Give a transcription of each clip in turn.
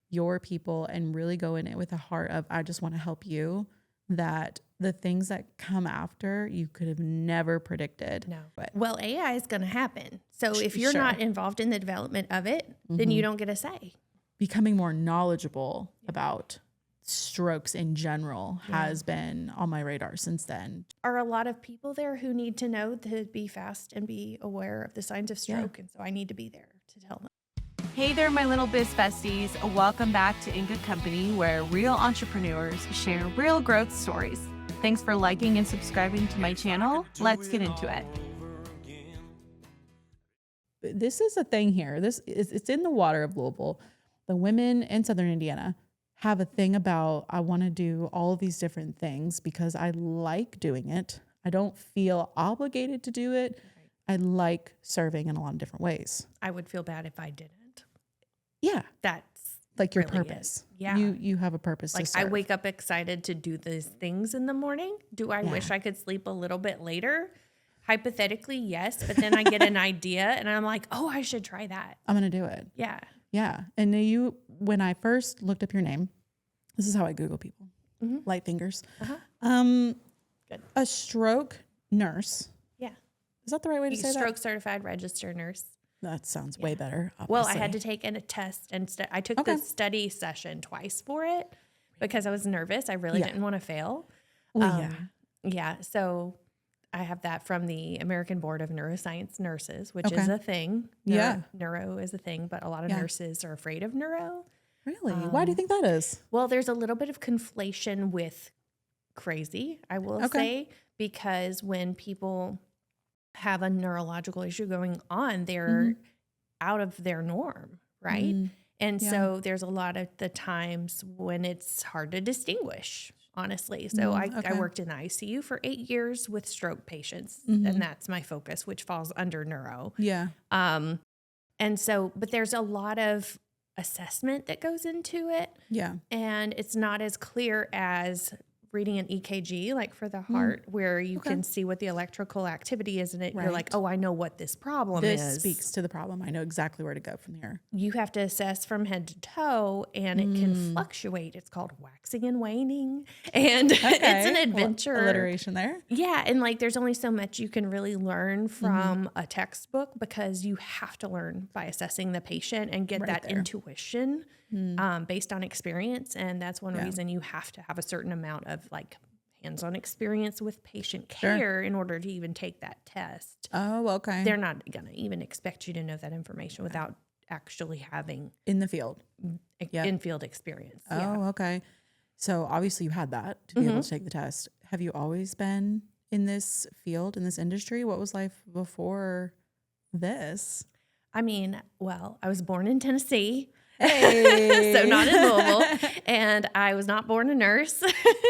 your people and really go in it with a heart of, I just want to help you, that the things that come after you could have never predicted. No. Well, AI is going to happen. So if you're not involved in the development of it, then you don't get a say. Becoming more knowledgeable about strokes in general has been on my radar since then. Are a lot of people there who need to know to be fast and be aware of the signs of stroke. And so I need to be there to tell them. Hey there, my little biz besties. Welcome back to In Good Company, where real entrepreneurs share real growth stories. Thanks for liking and subscribing to my channel. Let's get into it. This is a thing here. It's in the water of Louisville. The women in Southern Indiana have a thing about, I want to do all of these different things because I like doing it. I don't feel obligated to do it. I like serving in a lot of different ways. I would feel bad if I didn't. Yeah. That's like your really purpose. Yeah. You have a purpose like to serve. I wake up excited to do these things in the morning. Do I wish I could sleep a little bit later? Hypothetically, yes. But then I get an idea and I'm like, oh, I should try that. I'm going to do it. Yeah. Yeah. And when I first looked up your name, this is how I Google people. Light fingers. Good. A stroke nurse. Yeah. Is that the right way to say that? Stroke certified registered nurse. That sounds way better. Obviously. Well, I had to take a test and I took the study session twice for it because I was nervous. I really didn't want to fail. Yeah. So I have that from the American Board of Neuroscience Nurses, which is a thing. Neuro is a thing, but a lot of nurses are afraid of neuro. Really? Why do you think that is? Well, there's a little bit of conflation with crazy, I will say, because when people have a neurological issue going on, they're out of their norm, right? And so there's a lot of the times when it's hard to distinguish, honestly. So I worked in the ICU for 8 years with stroke patients, and that's my focus, which falls under neuro. Yeah. And so, but there's a lot of assessment that goes into it. Yeah. And it's not as clear as reading an EKG, like for the heart, where you can see what the electrical activity is in it. You're like, oh, I know what this problem is. This speaks to the problem. I know exactly where to go from here. You have to assess from head to toe, and it can fluctuate. It's called waxing and waning. And it's an adventure. Alliteration there. Yeah. And like, there's only so much you can really learn from a textbook because you have to learn by assessing the patient and get that intuition based on experience. And that's one reason you have to have a certain amount of like hands-on experience with patient care in order to even take that test. Oh, okay. They're not going to even expect you to know that information without actually having in the field, in-field experience. Oh, okay. So obviously you had that to be able to take the test. Have you always been in this field, in this industry? What was life before this? I mean, well, I was born in Tennessee. Hey. So not in Louisville. And I was not born a nurse.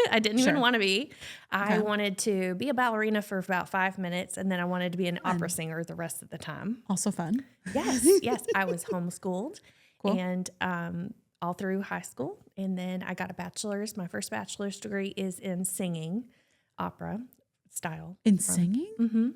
I didn't even want to be. I wanted to be a ballerina for about 5 minutes, and then I wanted to be an opera singer the rest of the time. Also fun. Yes. I was homeschooled and all through high school. And then I got a bachelor's. My first bachelor's degree is in singing, opera style. Singing? Mm-hmm.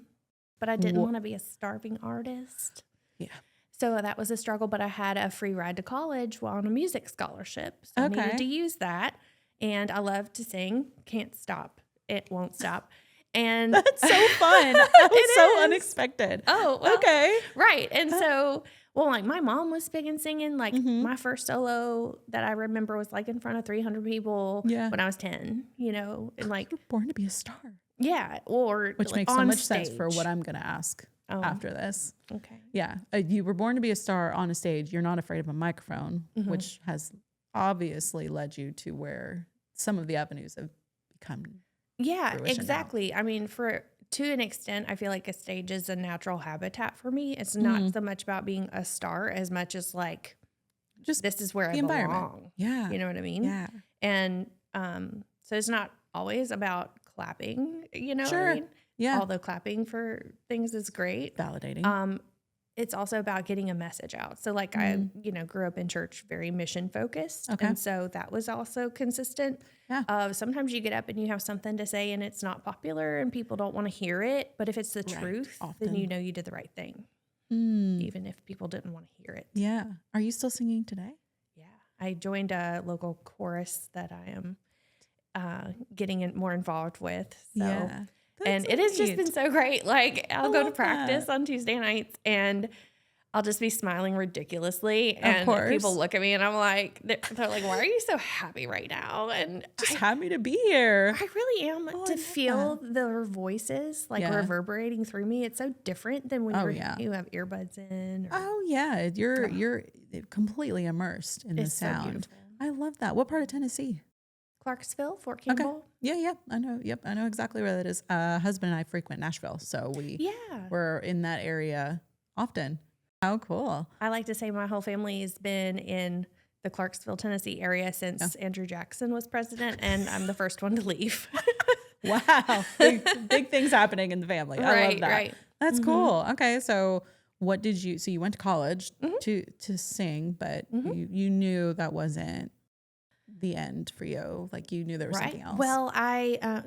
But I didn't want to be a starving artist. Yeah. So that was a struggle, but I had a free ride to college while on a music scholarship. So I needed to use that. And I love to sing. Can't stop. It won't stop. And that's so fun. That was so unexpected. Oh, well, okay. Right. And so, well, like my mom was big in singing. Like my first solo that I remember was like in front of 300 people when I was 10, and like. You were born to be a star. Yeah. Or which like makes so much stage. sense for what I'm going to ask after this. Okay. Yeah. You were born to be a star on a stage. You're not afraid of a microphone, which has obviously led you to where some of the avenues have become. Yeah, exactly. Now. I mean, to an extent, I feel like a stage is a natural habitat for me. It's not so much about being a star as much as like, just this is where I belong. Yeah. You know what I mean? Yeah. And so it's not always about clapping, what I mean? Yeah. Although clapping for things is great. Validating. It's also about getting a message out. So like I, grew up in church, very mission focused. Okay. And so that was also consistent. Yeah. Sometimes you get up and you have something to say and it's not popular and people don't want to hear it. But if it's the truth, then you know you did the right thing. Even if people didn't want to hear it. Yeah. Are you still singing today? Yeah. I joined a local chorus that I am getting more involved with. So, Yeah. and it has just been so great. Like I'll go to practice on Tuesday nights and I'll just be smiling ridiculously, and people look at me, and I'm like, they're like, "Why are you so happy right now?" And just happy to be here. I really am to feel their voices like reverberating through me. It's so different than when you have earbuds in. You're completely immersed in the sound. I love that. What part of Tennessee? Clarksville, Fort Campbell. Okay. Yeah, I know. Yep, I know exactly where that is. Husband and I frequent Nashville, so we're in that area often. Oh, cool. I like to say my whole family has been in the Clarksville, Tennessee area since Andrew Jackson was president, and I'm the first one to leave. Wow. Big things happening in the family. I love that. Right. That's cool. Okay. So you went to college to sing, but you knew that wasn't the end for you. Like you knew there was something else. Well, I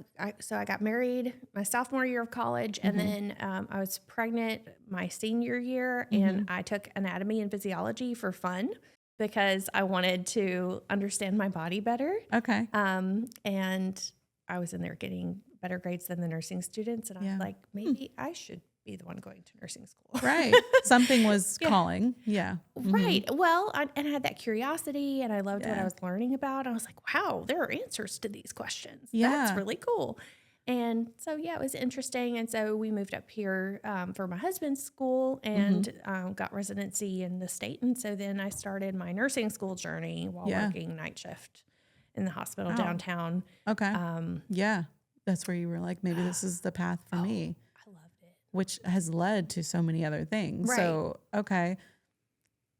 got married my sophomore year of college, and then I was pregnant my senior year, and I took anatomy and physiology for fun because I wanted to understand my body better. Okay. And I was in there getting better grades than the nursing students, and I was like, maybe I should be the one going to nursing school. Right. Something was calling. Yeah. Right. Well, I had that curiosity, and I loved what I was learning about. I was like, wow, there are answers to these questions. Yeah. That's really cool. And so, it was interesting. And so we moved up here for my husband's school and got residency in the state. And so then I started my nursing school journey while working night shift in the hospital downtown. Okay. That's where you were like, maybe this is the path for me. Which has led to so many other things. Right. So, okay.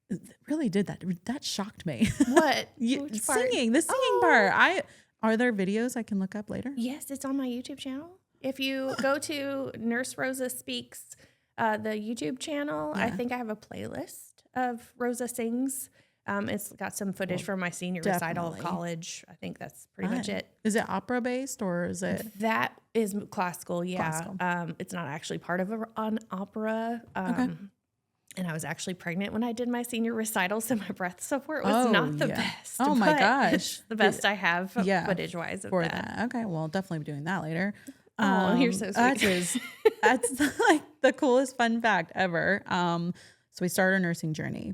It really did that. That shocked me. What? The singing part. Are there videos I can look up later? Yes, it's on my YouTube channel. If you go to Nurse Rosa Speaks, the YouTube channel, I think I have a playlist of Rosa Sings. It's got some footage from my senior recital of college. I think that's pretty much it. Is it opera based or is it? That is classical, Classical. It's not actually part of an opera. And I was actually pregnant when I did my senior recital, so my breath support was not the best. Oh my gosh. It's the best I have footage-wise of that. Okay, well, definitely be doing that later. You're so sweet. That's like the coolest fun fact ever. So we started our nursing journey.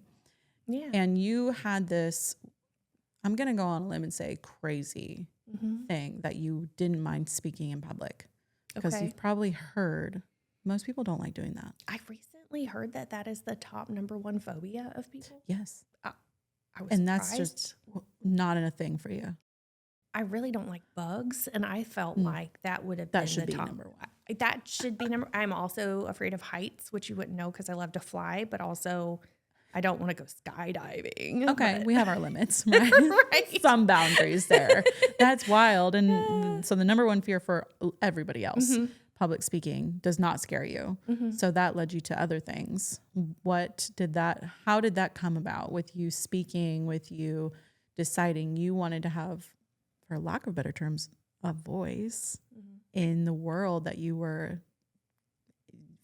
Yeah. And you had this, I'm going to go on a lim and say crazy thing that you didn't mind speaking in public. Because you've probably heard, most people don't like doing that. I recently heard that is the top #1 phobia of people. Yes. I was and surprised. That's just not a thing for you. I really don't like bugs, and I felt like that would have been the top. #1. That should be number. I'm also afraid of heights, which you wouldn't know because I love to fly, but also I don't want to go skydiving. Okay, we have our limits, right? Right. Some boundaries there. That's wild. And so the #1 fear for everybody else, public speaking, does not scare you. So that led you to other things. How did that come about with you speaking, with you deciding you wanted to have, for lack of better terms, a voice in the world that you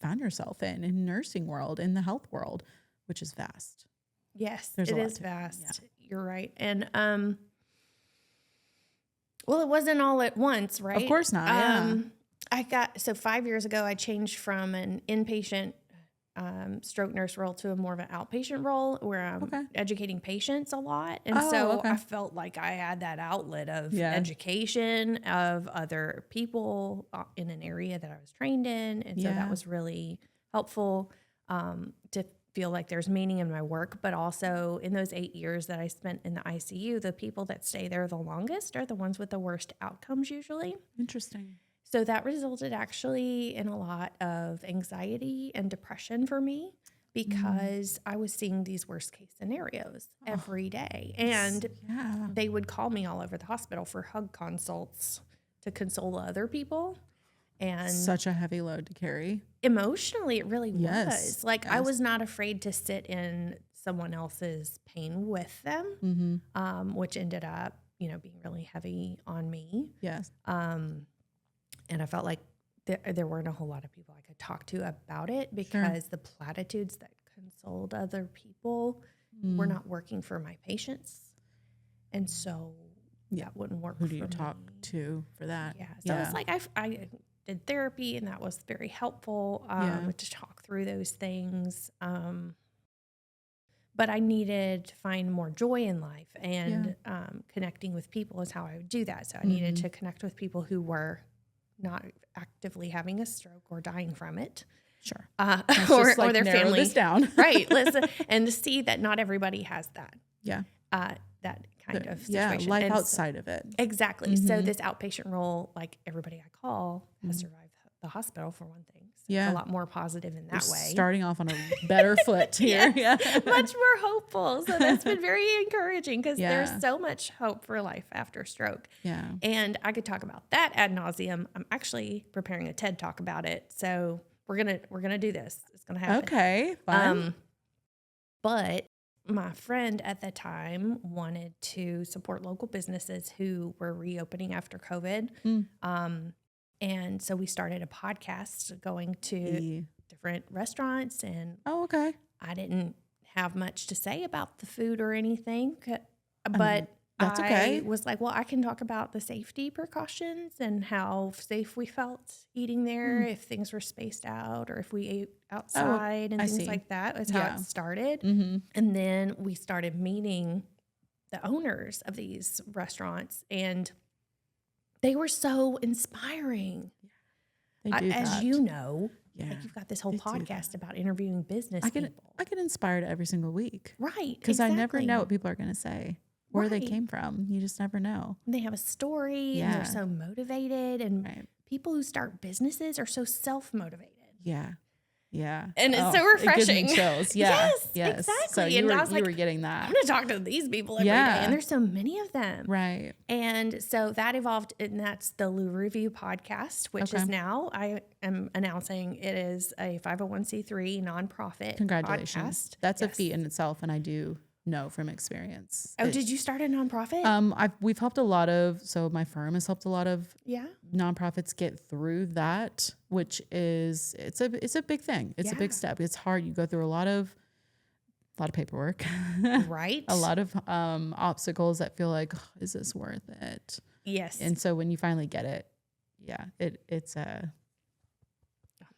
found yourself in nursing world, in the health world, which is vast. Yes, it is vast. Yeah. You're right. And, well, it wasn't all at once, right? Of course not. 5 years ago, I changed from an inpatient stroke nurse role to a more of an outpatient role where I'm educating patients a lot. And I felt like I had that outlet of education of other people in an area that I was trained in. And so that was really helpful to feel like there's meaning in my work. But also in those 8 years that I spent in the ICU, the people that stay there the longest are the ones with the worst outcomes usually. Interesting. So that resulted actually in a lot of anxiety and depression for me because I was seeing these worst case scenarios every day. And they would call me all over the hospital for hug consults to console other people. And such a heavy load to carry. Emotionally, it really was. Like I was not afraid to sit in someone else's pain with them, which ended up, being really heavy on me. Yes. And I felt like there weren't a whole lot of people I could talk to about it because the platitudes that consoled other people were not working for my patients. And so that wouldn't work. Who do you talk to for that? Yeah. So it's like I did therapy, and that was very helpful to talk through those things. But I needed to find more joy in life, and connecting with people is how I would do that. So I needed to connect with people who were not actively having a stroke or dying from it. Sure. Or their narrow family. This down. Right. Listen, and to see that not everybody has that. Yeah. That kind of situation. Yeah, life and outside of it. Exactly. So this outpatient role, like everybody I call, has survived the hospital for one thing. So it's a lot more positive in that way. Starting off on a better foot here. Much more hopeful. So that's been very encouraging because there's so much hope for life after stroke. Yeah. And I could talk about that ad nauseum. I'm actually preparing a TED Talk about it. So we're gonna do this. It's gonna happen. Okay. Fun. But my friend at the time wanted to support local businesses who were reopening after COVID. And so we started a podcast going to different restaurants, and I didn't have much to say about the food or anything, but that's okay. I was like, well, I can talk about the safety precautions and how safe we felt eating there, if things were spaced out or if we ate outside and things like that. That's how it started. And then we started meeting the owners of these restaurants, and they were so inspiring. They do as you know, Yeah. like you've got this whole podcast about interviewing business people. I get inspired every single week. Right. Because I never know what people are going to say, where they came from. You just never know. And they have a story and they're so motivated. And people who start businesses are so self-motivated. Yeah. Yeah. And it's so refreshing. It gives me chills. Yeah. Yes, exactly. So and you were getting that. I'm going to talk to these people every day. And there's so many of them. Right. And so that evolved, and that's the Lou Review podcast, which is now, I am announcing it is a 501c3 nonprofit. Congratulations. Podcast. That's a feat in itself, and I do know from experience. Oh, did you start a nonprofit? We've helped a lot of, so my firm has helped a lot of nonprofits get through that, which is, it's a big thing. It's a big step. It's hard. You go through a lot of paperwork, right? A lot of obstacles that feel like, oh, is this worth it? Yes. And so when you finally get it, it's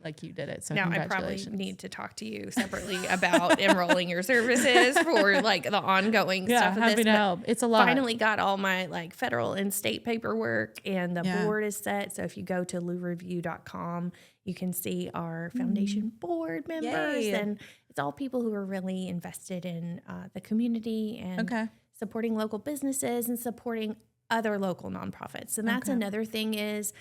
like you did it. So now I probably need to talk to you separately about enrolling your services for like the ongoing stuff. Happy to help. It's a lot. Finally got all my like federal and state paperwork, and the board is set. So if you go to loureview.com, you can see our foundation board members, and it's all people who are really invested in the community and supporting local businesses and supporting other local nonprofits. And that's another thing is,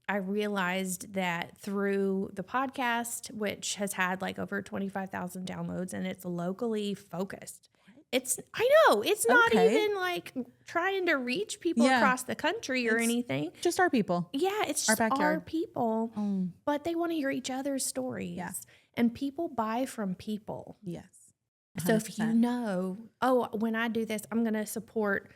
I realized that through the podcast, which has had like over 25,000 downloads, and it's locally focused. It's not even like trying to reach people across the country or anything. Just our people. Yeah, it's just our people, but they want to hear each other's stories. Yeah. And people buy from people. Yes. 100%. So if you know, when I do this, I'm going to support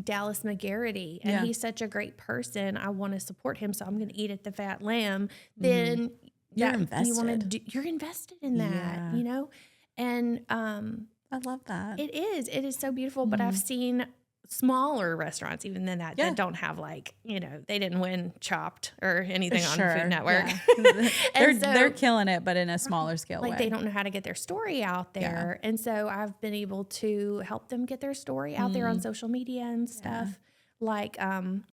Dallas McGarity, and he's such a great person. I want to support him, so I'm going to eat at the Fat Lamb. Then you're invested. You're invested in that, you know? And I love that. It is so beautiful. But I've seen smaller restaurants even than that that don't have like, you know, they didn't win Chopped or anything on Food Network. Yeah. they're killing it, but in a smaller scale way. They don't know how to get their story out there. And so I've been able to help them get their story out there on social media and stuff. Like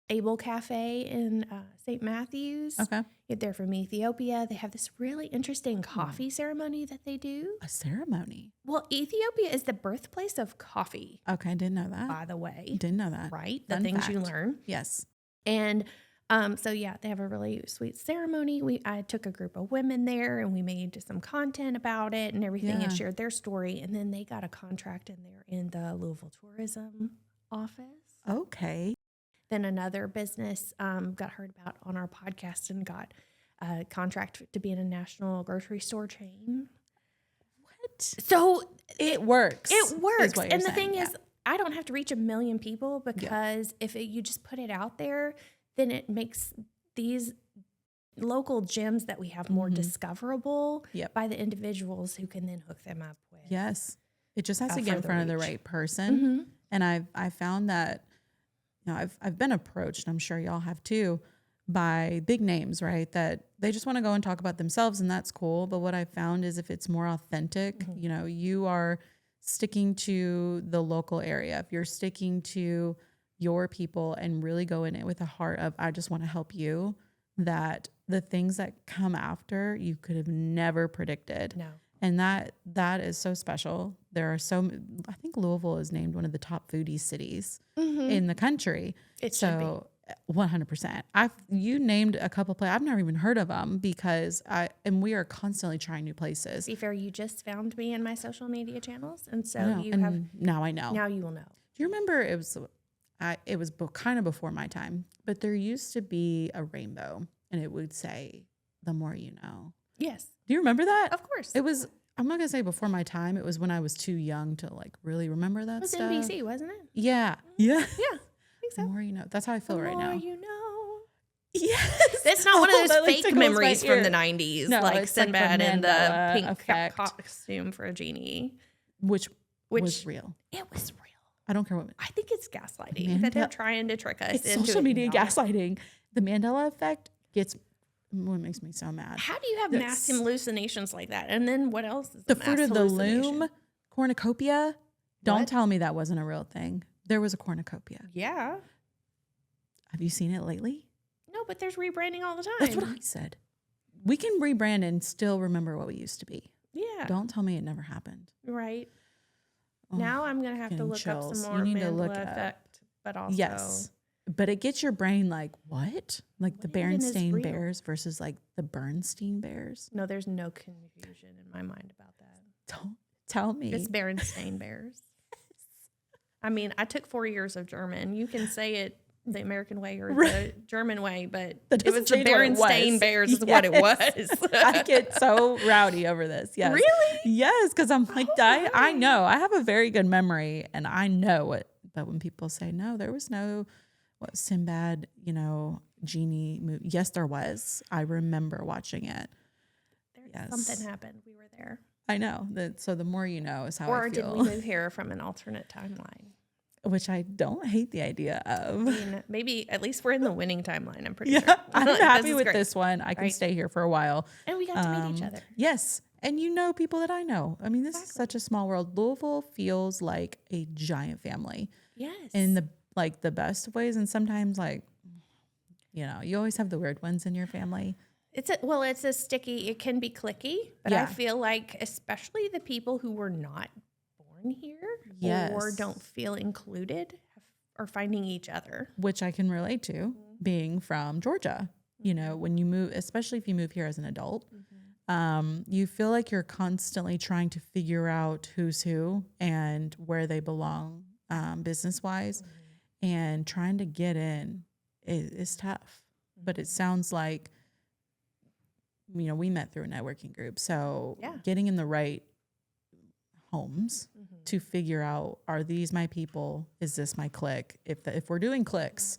Able Cafe in St. Matthews. They're from Ethiopia. They have this really interesting coffee ceremony that they do. A ceremony? Well, Ethiopia is the birthplace of coffee. Okay, I didn't know that. By the way. Didn't know that. Right? The things you learn. Yes. And so, they have a really sweet ceremony. I took a group of women there, and we made some content about it and everything and shared their story. And then they got a contract in there in the Louisville tourism office. Okay. Then another business got heard about on our podcast and got a contract to be in a national grocery store chain. What? So it works. It works. And the saying. thing is, I don't have to reach 1 million people because if you just put it out there, then it makes these local gems that we have more discoverable by the individuals who can then hook them up with. Yes. It just has to get in front of the right person And I found that, I've been approached, I'm sure y'all have too, by big names, right? That they just want to go and talk about themselves, and that's cool. But what I found is if it's more authentic, you are sticking to the local area. If you're sticking to your people and really go in it with a heart of, I just want to help you, that the things that come after you could have never predicted. No. And that is so special. There are I think Louisville is named one of the top foodie cities in the country. It should be. 100%. You named a couple places. I've never even heard of them because we are constantly trying new places. To be fair, you just found me in my social media channels, and so now I know. Now you will know. Do you remember it was kind of before my time, but there used to be a rainbow, and it would say, "The more you know." Yes. Do you remember that? Of course. It was. I'm not gonna say before my time. It was when I was too young to like really remember that. It was stuff. NBC, wasn't it? Yeah. Yeah. I think so. The more you know. That's how I feel right now. The more you know. Yes. That's not one of those that, like, fake tickles my memories from ear. the 90s, No, like it's like the Sinbad in the Mandela pink effect. costume for a genie. Which was real. It was real. I don't care what. I think it's gaslighting that they're trying to trick us It's into social media not. gaslighting. The Mandela effect what makes me so mad. How do you have mass hallucinations like that? And then what else is The a fruit mass of the hallucination? loom cornucopia? Don't What? tell me that wasn't a real thing. There was a cornucopia. Yeah. Have you seen it lately? No, but there's rebranding all the time. That's what I said. We can rebrand and still remember what we used to be. Yeah. Don't tell me it never happened. Right. Oh, Now I'm going to have to getting look up chills. some You more need to look Mandela it up. effect, but also Yes. But it gets your brain like, what? Like the What even is Berenstain real? Bears versus like the Bernstein Bears? No, there's no confusion in my mind about that. Don't tell me. It's Berenstain Bears. I mean, I took 4 years of German. You can say it the American way or the German way, but That it was doesn't the change what it Berenstain was. Bears is what it was. I get so rowdy over this. Yes. Really? Yes, because I'm like, Oh, I know. I have a very good memory and I know it. But when people say, no, there was no Sinbad, genie movie. Yes, there was. I remember watching it. Something happened. We were there. I know. So the more you know is how Or I did feel. we move here from an alternate timeline? Which I don't hate the idea of. I mean, maybe at least we're in the winning timeline. I'm pretty Yeah, sure. I'm This happy is with great. this one. I can Right. stay here for a while. And we got to meet each other. Yes. And people that I know. I mean, this is such a small world. Louisville feels like a giant family Yes. in the best of ways. And sometimes you always have the weird ones in your family. It can be clicky, but I feel like especially the people who were not born here or don't feel included are finding each other. Which I can relate to being from Georgia. When you move, especially if you move here as an adult, you feel like you're constantly trying to figure out who's who and where they belong business-wise. And trying to get in is tough. But it sounds like, we met through a networking group. So getting in the right homes to figure out, are these my people? Is this my clique? If we're doing cliques,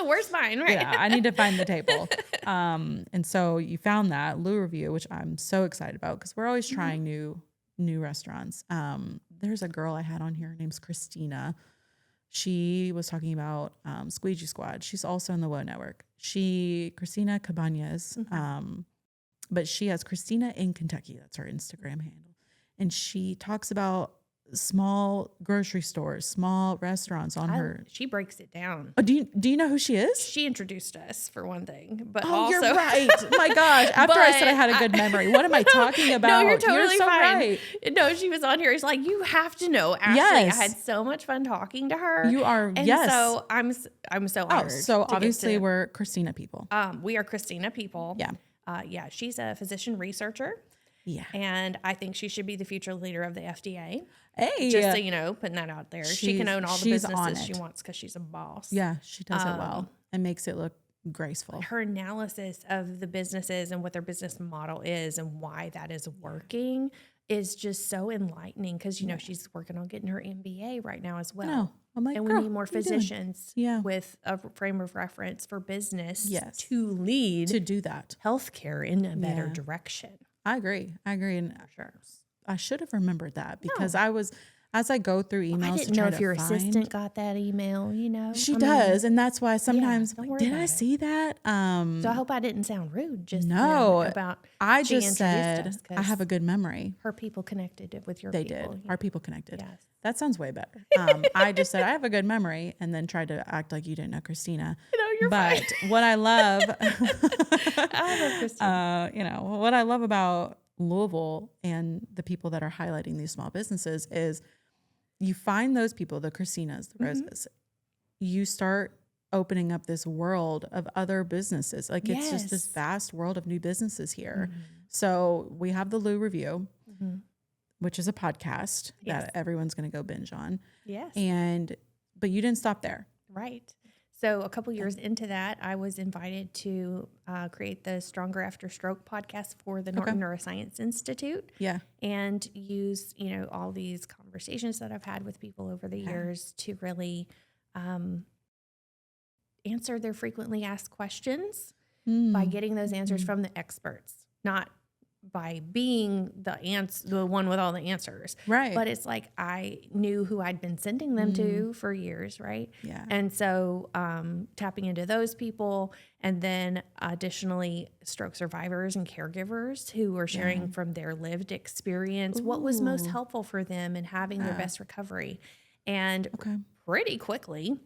Where's mine? Right. yeah, I need to find the table. And so you found that Lou Review, which I'm so excited about because we're always trying new restaurants. There's a girl I had on here. Her name's Christina. She was talking about Squeegee Squad. She's also in the WOA Network. Christina Cabañas, but she has Christina in Kentucky. That's her Instagram handle. And she talks about small grocery stores, small restaurants on her. She breaks it down. Oh, do you know who she is? She introduced us for one thing, but Oh, also you're right. My gosh. After I said I had a good memory, what am I talking about? No, you're totally so fine. right. No, she was on here. It's like, you have to know Ashley. Yes. I had so much fun talking to her. You are, and yes. so I'm so honored. So to get obviously to- we're Christina people. we are Christina people. Yeah. She's a physician researcher. Yeah. And I think she should be the future leader of the FDA. Hey. Just so putting that out there. She can own all the she's on businesses she it. wants because she's a boss. Yeah, she does it well and makes it look graceful. Her analysis of the businesses and what their business model is and why that is working is just so enlightening because, she's working on getting her MBA right now as well. No, I'm like, and we girl, need more what are you doing? physicians with a frame of reference for business to lead to do that healthcare in a better direction. I agree. And For sure. I should have remembered that because I was as I go through emails, I didn't know if your assistant got that email, She does. And that's why sometimes, did I it. see that? So I hope I didn't sound rude. Just no, about I just said, I have a good memory. Her people connected with your people. They did. Our people connected. Yes. That sounds way better. I just said, I have a good memory and then tried to act like you didn't know Christina. No, you're but fine. What I love, I love Christina. what I love about Louisville and the people that are highlighting these small businesses is you find those people, the Christinas, the Rosas, you start opening up this world of other businesses. Like it's just this vast world of new businesses here. So we have the Lou Review, which is a podcast that everyone's going to go binge on. Yes. But you didn't stop there. Right. So a couple years into that, I was invited to create the Stronger After Stroke podcast for the Norton Neuroscience Institute. Yeah. And use, all these conversations that I've had with people over the years to really answer their frequently asked questions by getting those answers from the experts, not by being the one with all the answers. Right. But it's like I knew who I'd been sending them to for years, right? Yeah. And so tapping into those people, and then additionally stroke survivors and caregivers who were sharing from their lived experience what was most helpful for them in having their best recovery. And pretty quickly,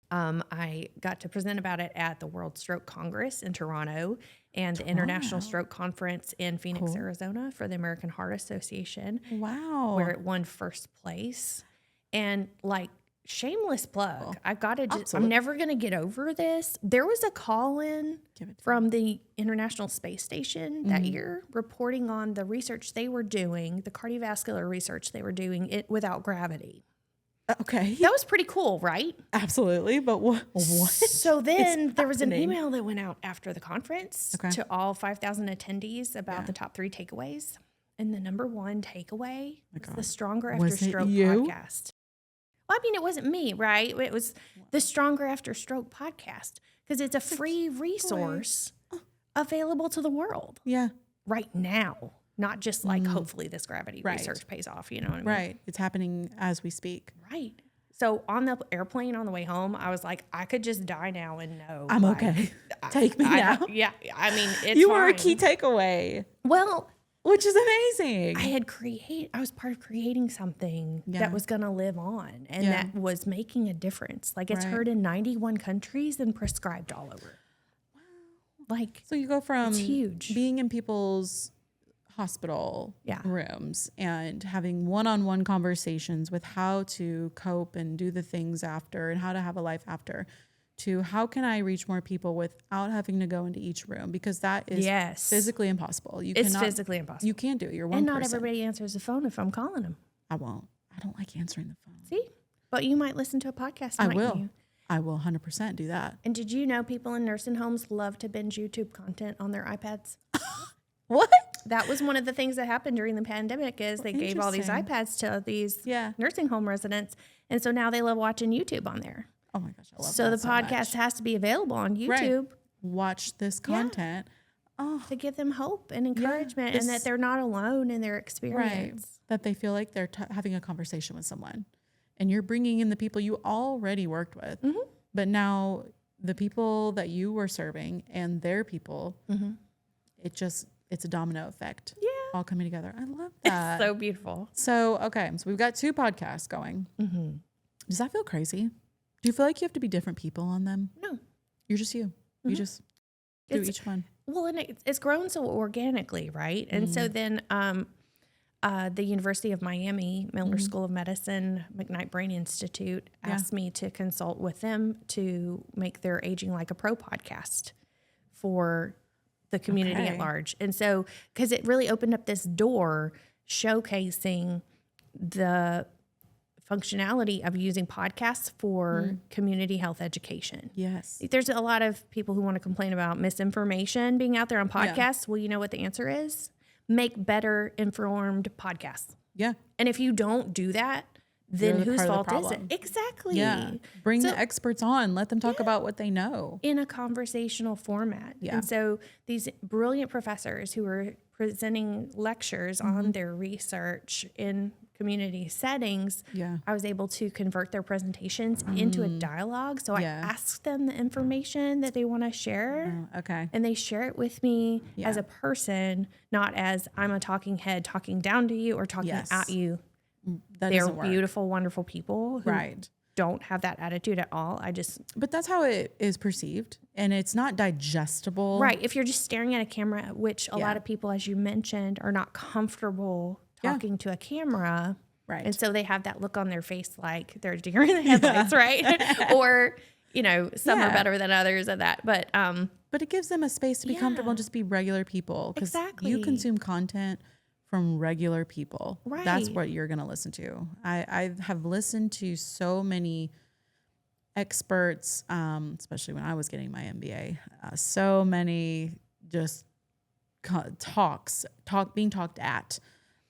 I got to present about it at the World Stroke Congress in Toronto and the International Stroke Conference in Phoenix, Arizona for the American Heart Association. Wow. Where it won first place. And like, shameless plug, I've got to just, I'm never going to get over this. There was a call in from the International Space Station that year reporting on the research they were doing, the cardiovascular research they were doing without gravity. Okay. That was pretty cool, right? Absolutely. But what? So then there was an email that went out after the conference to all 5,000 attendees about the top 3 takeaways. And the number 1 takeaway was the Stronger After Stroke podcast. Well, I mean, it wasn't me, right? It was the Stronger After Stroke podcast because it's a free resource available to the world. Yeah. Right now. Not just like, hopefully this gravity research pays off, you know what I mean? Right. It's happening as we speak. Right. So on the airplane on the way home, I was like, I could just die now and know. I'm okay. Take me now. Yeah. I mean, it's You were a key takeaway. Well, which is amazing. I was part of creating something that was going to live on and that was making a difference. Like it's heard in 91 countries and prescribed all over. Wow. Like, so you go from it's huge. Being in people's hospital rooms and having one-on-one conversations with how to cope and do the things after and how to have a life after, to how can I reach more people without having to go into each room, because that is physically impossible. It's physically impossible. You can't do it. You're one and person. Not everybody answers the phone if I'm calling them. I won't. I don't like answering the phone. See? But you might listen to a podcast. I will. I will 100% do that. And did you know people in nursing homes love to binge YouTube content on their iPads? What? That was one of the things that happened during the pandemic is they gave all these iPads to these nursing home residents. And so now they love watching YouTube on there. Oh my gosh, I love so that the podcast has to be available on YouTube. Right. Watch this content. To give them hope and encouragement and that they're not alone in their experience. Right. That they feel like they're having a conversation with someone. And you're bringing in the people you already worked with. Mm-hmm. But now the people that you were serving and their people, it's a domino effect. Yeah. All coming together. I love that. It's so beautiful. So, okay. So we've got 2 podcasts going. Mm-hmm. Does that feel crazy? Do you feel like you have to be different people on them? No. You're just you. Mm-hmm. You just do each one. Well, and it's grown so organically, right? And so then the University of Miami, Miller School of Medicine, McKnight Brain Institute asked me to consult with them to make their Aging Like a Pro podcast for the community at large. And so, because it really opened up this door showcasing the functionality of using podcasts for community health education. Yes. There's a lot of people who want to complain about misinformation being out there on podcasts. Well, you know what the answer is? Make better informed podcasts. Yeah. And if you don't do that, then whose fault is it? Exactly. Yeah. Bring the experts on. Let them talk about what they know. In a conversational format. Yeah. And so these brilliant professors who are presenting lectures on their research in community settings, I was able to convert their presentations into a dialogue. So I ask them the information that they want to share. And they share it with me as a person, not as I'm a talking head talking down to you or talking at you. They're beautiful, wonderful people who don't have that attitude at all. But that's how it is perceived, and it's not digestible. Right. If you're just staring at a camera, which a lot of people, as you mentioned, are not comfortable talking to a camera. Right. And so they have that look on their face like they're deer in the headlights, right? Or, some are better than others at that. But it gives them a space to be comfortable and just be regular people. Because you consume content from regular people. Right. That's what you're going to listen to. I have listened to so many experts, especially when I was getting my MBA, so many just being talked at,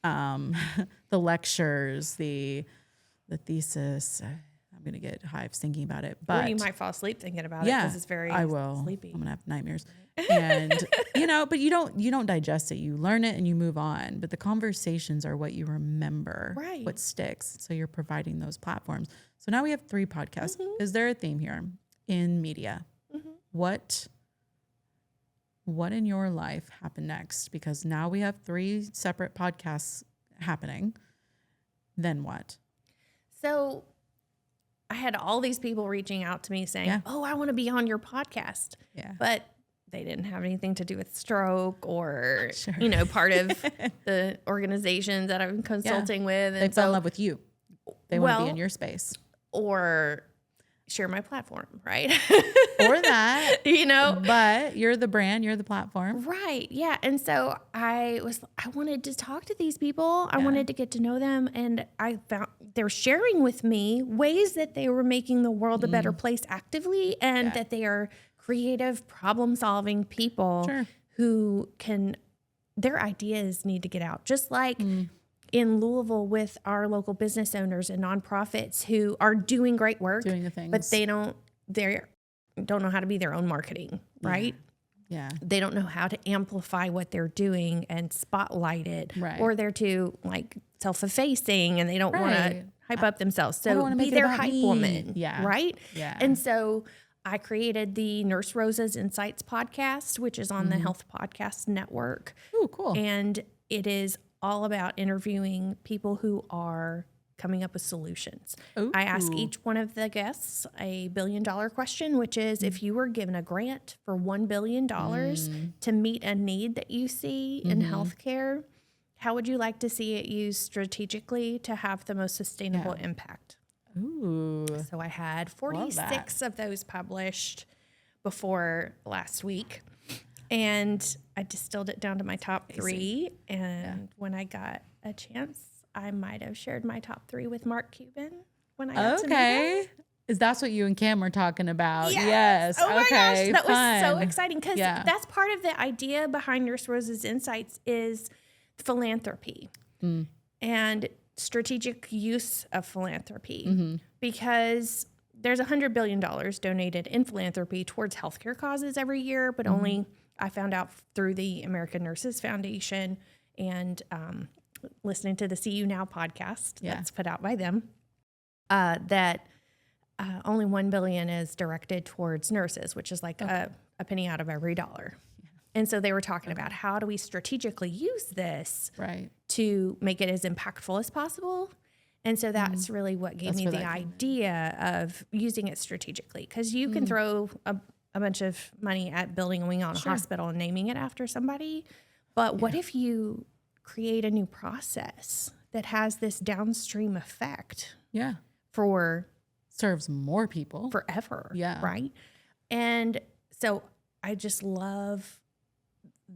the lectures, the thesis. I'm going to get hives thinking about it, but or you might fall asleep thinking about it because it's very I will. sleepy. I'm going to have nightmares. And but you don't digest it. You learn it and you move on. But the conversations are what you remember, right? What sticks. So you're providing those platforms. So now we have 3 podcasts. Is there a theme here in media? What in your life happened next? Because now we have 3 separate podcasts happening. Then what? So I had all these people reaching out to me saying, "Oh, I want to be on your podcast." Yeah. But they didn't have anything to do with stroke or, part of the organizations that I'm consulting with. And they fell in love with you. They want to be in your space. Or share my platform, right? Or that, but you're the brand, you're the platform. Right. Yeah. And so I wanted to talk to these people. I wanted to get to know them. And I found they're sharing with me ways that they were making the world a better place actively, and that they are creative, problem-solving people who their ideas need to get out. Just like in Louisville with our local business owners and nonprofits who are doing great work, doing the things, but they don't know how to be their own marketing, right? Yeah. They don't know how to amplify what they're doing and spotlight it, or they're too self-effacing and they don't want to hype up themselves. So be their hype woman, right? Yeah. And so I created the Nurse Rosa's Insights podcast, which is on the Health Podcast Network. Oh, cool. And it is all about interviewing people who are coming up with solutions. Ooh. I ask each one of the guests a $1 billion question, which is if you were given a grant for $1 billion to meet a need that you see in healthcare, how would you like to see it used strategically to have the most sustainable impact? Ooh. So I had 46 of those published before last week. And I distilled it down to my top 3. And when I got a chance, I might have shared my top 3 with Mark Cuban when I got to meet him. Is that what you and Cam were talking about? Yes. Oh my gosh, that was so Fun. exciting because that's part of the idea behind Nurse Rosa's Insights is philanthropy and strategic use of philanthropy because there's $100 billion donated in philanthropy towards healthcare causes every year, but only I found out through the American Nurses Foundation and listening to the See You Now podcast that's put out by them, that only $1 billion is directed towards nurses, which is like a penny out of every dollar. And so they were talking about how do we strategically use this to make it as impactful as possible. And so that's really what gave me the idea of using it strategically, because you can throw a bunch of money at building a wing on a hospital and naming it after somebody. But what if you create a new process that has this downstream effect for serves more people forever. Right. And so I just love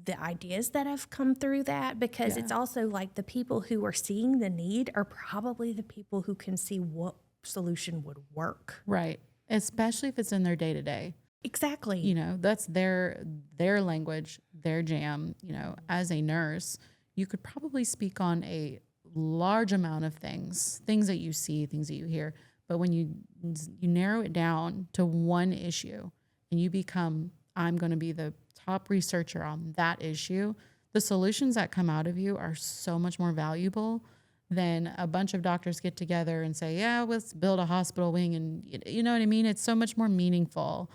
the ideas that have come through that, because it's also like the people who are seeing the need are probably the people who can see what solution would work. Right. Especially if it's in their day to day. Exactly. You know, that's their language, their jam. You know, as a nurse, you could probably speak on a large amount of things that you see, things that you hear. But when you narrow it down to one issue and you become, I'm going to be the top researcher on that issue, the solutions that come out of you are so much more valuable then a bunch of doctors get together and say, yeah, let's build a hospital wing. And you know what I mean? It's so much more meaningful.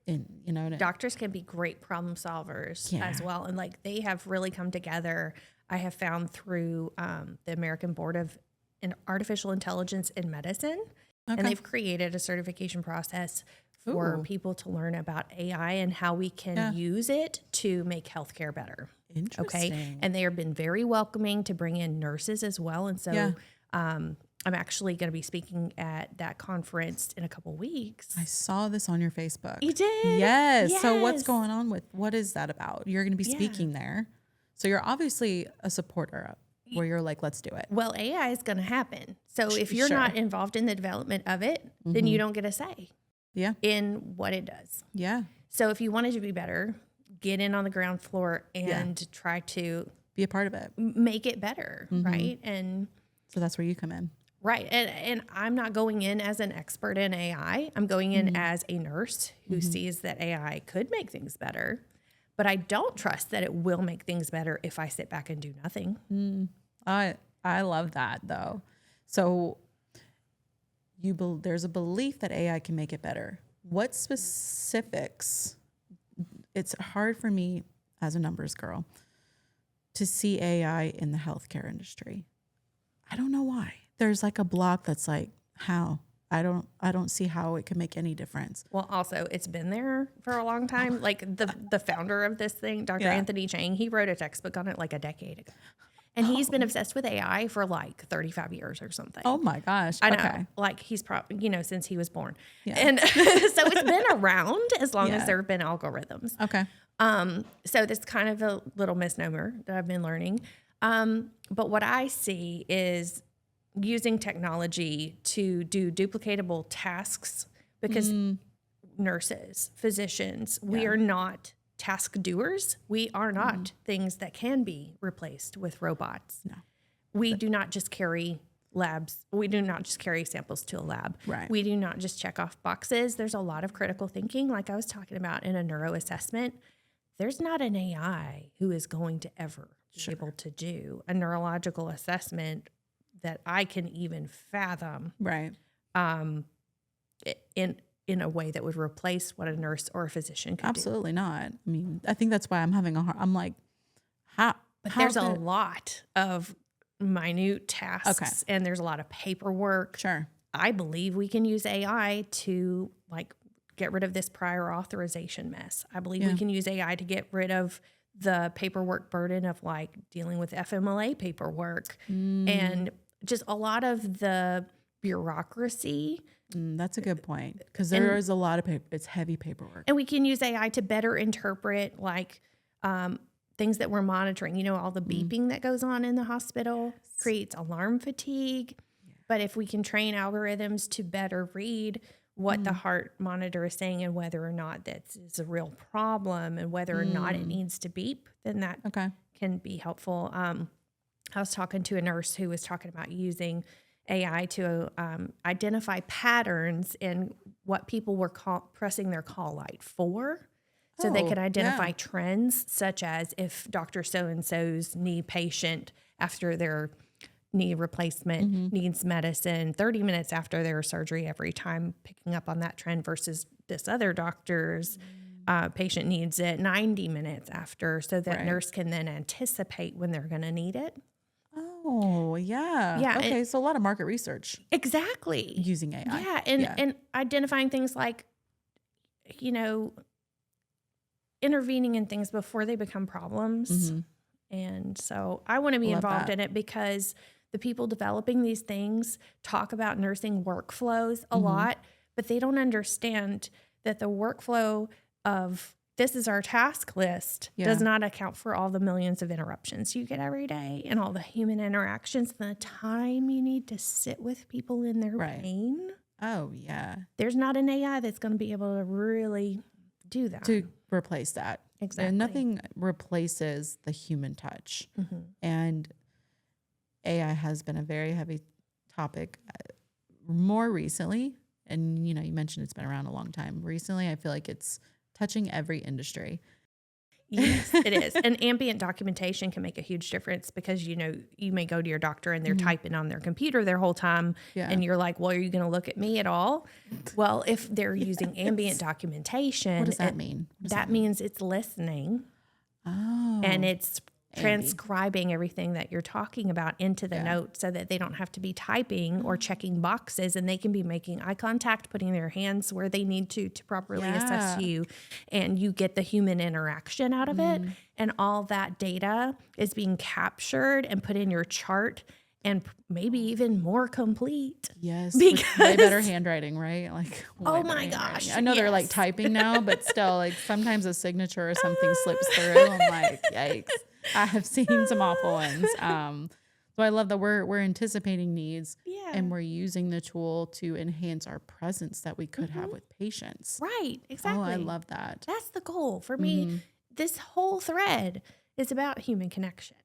And, you know, doctors can be great problem solvers as well. And like they have really come together. I have found through the American Board of Artificial Intelligence in Medicine. And they've created a certification process for people to learn about AI and how we can use it to make healthcare better. Interesting. Okay. And they have been very welcoming to bring in nurses as well. And so I'm actually going to be speaking at that conference in a couple weeks. I saw this on your Facebook. You did? Yes. So what's going on what is that about? You're going to be speaking there. So you're obviously a supporter where you're like, let's do it. Well, AI is going to happen. So if you're not involved in the development of it, then you don't get a say in what it does. Yeah. So if you want it to be better, get in on the ground floor and try to be a part of it. Make it better, right? And so that's where you come in. Right. And I'm not going in as an expert in AI. I'm going in as a nurse who sees that AI could make things better, but I don't trust that it will make things better if I sit back and do nothing. I love that though. So there's a belief that AI can make it better. What specifics? It's hard for me as a numbers girl to see AI in the healthcare industry. I don't know why. There's like a block that's like, how? I don't see how it can make any difference. Well, also it's been there for a long time. Like the founder of this thing, Dr. Anthony Chang, he wrote a textbook on it like a decade ago. And he's been obsessed with AI for like 35 years or something. Oh my gosh. I know. Like he's probably, since he was born. Yeah. And so it's been around as long as there have been algorithms. Okay. So this is kind of a little misnomer that I've been learning. But what I see is using technology to do duplicatable tasks because nurses, physicians, we are not task doers. We are not things that can be replaced with robots. No. We do not just carry labs. We do not just carry samples to a lab. Right. We do not just check off boxes. There's a lot of critical thinking, like I was talking about in a neuro assessment. There's not an AI who is going to ever be able to do a neurological assessment that I can even fathom. Right. In a way that would replace what a nurse or a physician could do. Absolutely not. I mean, I think that's why I'm having I'm like, how? But there's a lot of minute tasks and there's a lot of paperwork. Sure. I believe we can use AI to like get rid of this prior authorization mess. I believe we can use AI to get rid of the paperwork burden of like dealing with FMLA paperwork and just a lot of the bureaucracy. That's a good point because there is a lot of paper. It's heavy paperwork. And we can use AI to better interpret like things that we're monitoring. All the beeping that goes on in the hospital creates alarm fatigue. Yeah. But if we can train algorithms to better read what the heart monitor is saying and whether or not that is a real problem and whether or not it needs to beep, then that can be helpful. I was talking to a nurse who was talking about using AI to identify patterns in what people were pressing their call light for. So they could identify trends, such as if Dr. So-and-so's knee patient after their knee replacement needs medicine 30 minutes after their surgery every time, picking up on that trend versus this other doctor's patient needs it 90 minutes after, so that nurse can then anticipate when they're going to need it. Oh, yeah. Yeah. Okay. So a lot of market research. Exactly. Using AI. Yeah. And identifying things like, intervening in things before they become problems. And so I want to be involved in it because the people developing these things talk about nursing workflows a lot, but they don't understand that the workflow of this is our task list does not account for all the millions of interruptions you get every day and all the human interactions and the time you need to sit with people in their pain. Oh, yeah. There's not an AI that's going to be able to really do that. To replace that. Exactly. And nothing replaces the human touch. And AI has been a very heavy topic more recently. And, you mentioned it's been around a long time. Recently, I feel like it's touching every industry. Yes, it is. And ambient documentation can make a huge difference because, you know, you may go to your doctor and they're typing on their computer their whole time. Yeah. And you're like, well, are you going to look at me at all? Well, if they're using ambient documentation. What does that mean? That means it's listening. Oh. And it's transcribing everything that you're talking about into the note so that they don't have to be typing or checking boxes, and they can be making eye contact, putting their hands where they need to properly assess you, and you get the human interaction out of it. And all that data is being captured and put in your chart, and maybe even more complete. Yes. Because way better handwriting, right? Like, oh my gosh. I know they're like typing now, but still, like sometimes a signature or something slips through. I'm like, yikes. I have seen some awful ones. So I love that we're anticipating needs and we're using the tool to enhance our presence that we could have with patients. Right. Exactly. Oh, I love that. That's the goal for me. This whole thread is about human connection.